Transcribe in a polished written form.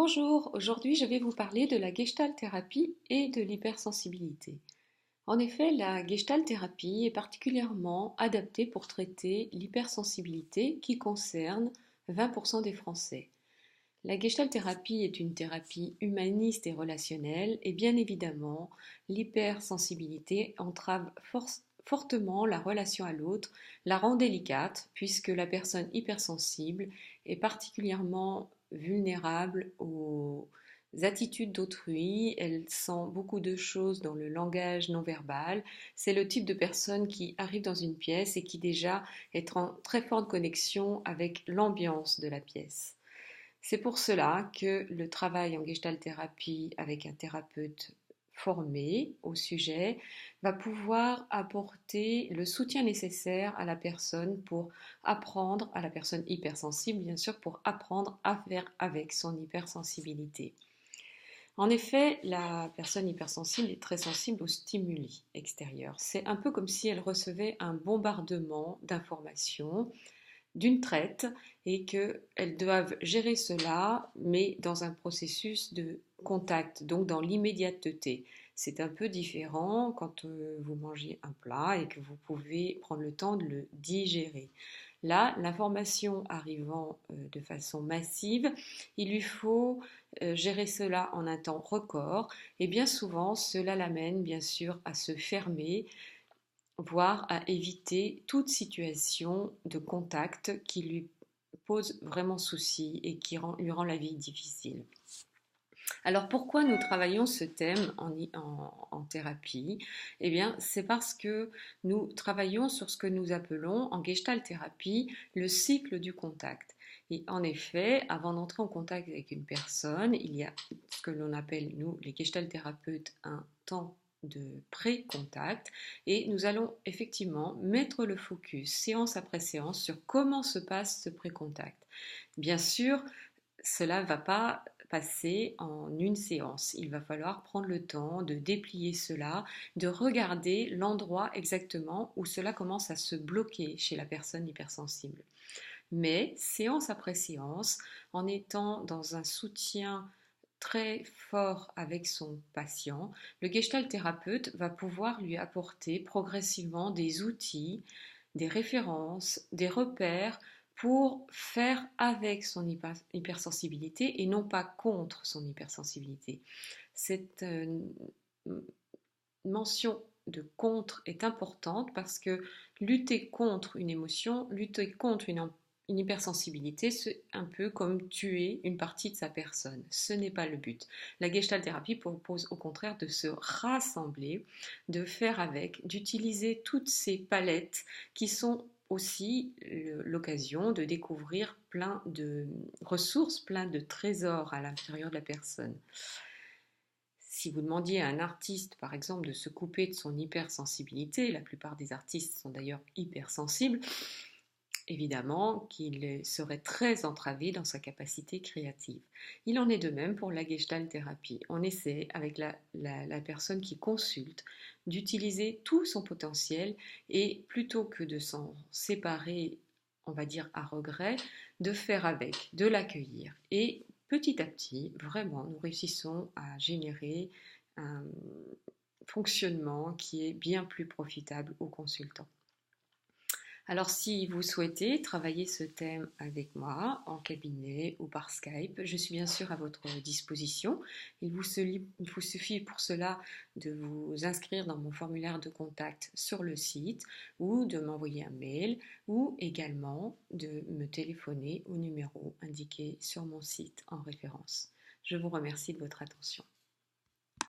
Bonjour, aujourd'hui je vais vous parler de la Gestalt thérapie et de l'hypersensibilité. En effet, la Gestalt thérapie est particulièrement adaptée pour traiter l'hypersensibilité qui concerne 20% des Français. La Gestalt thérapie est une thérapie humaniste et relationnelle et bien évidemment, l'hypersensibilité entrave fortement la relation à l'autre, la rend délicate puisque la personne hypersensible est particulièrement vulnérable aux attitudes d'autrui, elle sent beaucoup de choses dans le langage non verbal. C'est le type de personne qui arrive dans une pièce et qui déjà est en très forte connexion avec l'ambiance de la pièce. C'est pour cela que le travail en gestalt thérapie avec un thérapeute formé au sujet va pouvoir apporter le soutien nécessaire à la personne pour apprendre, à la personne hypersensible bien sûr, pour apprendre à faire avec son hypersensibilité. En effet, la personne hypersensible est très sensible aux stimuli extérieurs. C'est un peu comme si elle recevait un bombardement d'informations d'une traite et qu'elles doivent gérer cela, mais dans un processus de contact, donc dans l'immédiateté. C'est un peu différent quand vous mangez un plat et que vous pouvez prendre le temps de le digérer. Là, l'information arrivant de façon massive, il lui faut gérer cela en un temps record et bien souvent cela l'amène bien sûr à se fermer, voire à éviter toute situation de contact qui lui pose vraiment souci et qui lui rend la vie difficile. Alors pourquoi nous travaillons ce thème en thérapie? Eh bien, c'est parce que nous travaillons sur ce que nous appelons en gestalt thérapie le cycle du contact. Et en effet, avant d'entrer en contact avec une personne, il y a ce que l'on appelle, nous, les gestalt thérapeutes, un temps de pré-contact et nous allons effectivement mettre le focus séance après séance sur comment se passe ce pré-contact. Bien sûr, cela ne va pas passer en une séance. Il va falloir prendre le temps de déplier cela, de regarder l'endroit exactement où cela commence à se bloquer chez la personne hypersensible. Mais séance après séance, en étant dans un soutien très fort avec son patient, le gestalt thérapeute va pouvoir lui apporter progressivement des outils, des références, des repères pour faire avec son hypersensibilité et non pas contre son hypersensibilité. Cette mention de contre est importante parce que lutter contre une émotion, lutter contre une hypersensibilité, c'est un peu comme tuer une partie de sa personne. Ce n'est pas le but. La Gestalt thérapie propose au contraire de se rassembler, de faire avec, d'utiliser toutes ces palettes qui sont aussi l'occasion de découvrir plein de ressources, plein de trésors à l'intérieur de la personne. Si vous demandiez à un artiste, par exemple, de se couper de son hypersensibilité, la plupart des artistes sont d'ailleurs hypersensibles, évidemment qu'il serait très entravé dans sa capacité créative. Il en est de même pour la gestalt thérapie. On essaie, avec la personne qui consulte, d'utiliser tout son potentiel et plutôt que de s'en séparer, on va dire à regret, de faire avec, de l'accueillir. Et petit à petit, vraiment, nous réussissons à générer un fonctionnement qui est bien plus profitable aux consultants. Alors si vous souhaitez travailler ce thème avec moi en cabinet ou par Skype, je suis bien sûr à votre disposition. Il vous suffit pour cela de vous inscrire dans mon formulaire de contact sur le site ou de m'envoyer un mail ou également de me téléphoner au numéro indiqué sur mon site en référence. Je vous remercie de votre attention.